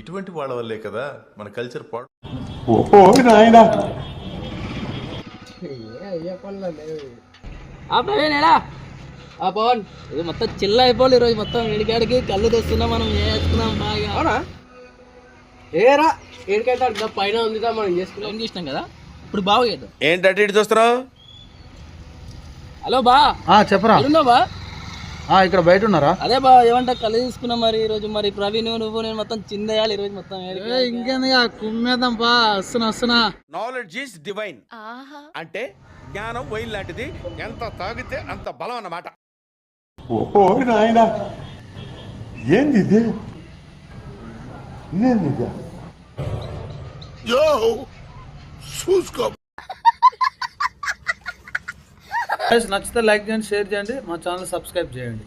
ఇటువంటి వాళ్ళ వల్లే కదా మన కల్చర్ పాడు. ఓహో నాయనా ప్రవీణేడా పవన్ ఇది మొత్తం చిల్ల అయిపోవాలి ఈరోజు మొత్తం ఏడికాడికి కళ్ళు తెస్తున్నాం మనం చేసుకున్నాం బాగా అవునా ఏరా ఏడికైతే అట్లా పైన ఉంది మనం చేసుకున్నాం ఏం చేసినాం కదా ఇప్పుడు బాగా చేద్దాం. ఏంటంటే ఇటు చూస్తున్నావు? హలో బా చెప్పరా బా ఇక్కడ బయట ఉన్నారా? అదే బా ఏమంటా కళ్ళు తీసుకున్నాం మరి ఈరోజు మరి ప్రవీణ్ నువ్వు నేను మొత్తం చిందేయాలి ఈరోజు మొత్తం ఇంకేంది కుమ్మేద్దాం బా వస్తున్నా. నాలెడ్జ్ ఈస్ డివైన్ అంటే జ్ఞానం వైన్ లాంటిది, ఎంత తాగితే అంత బలం అన్నమాట. ఓహో నాయనా ఏంది ఇది నేనిదా నచ్చితే లైక్ చేయండి, షేర్ చేయండి, మా ఛానల్ సబ్స్క్రైబ్ చేయండి.